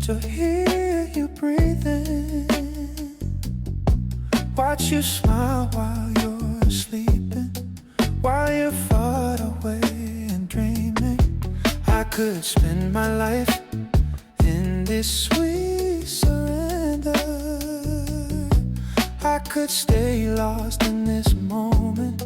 to hear you breathing, watch you smile while you're sleeping, while you're far away and dreaming. I could spend my life in this sweet surrender. I could stay lost in this moment,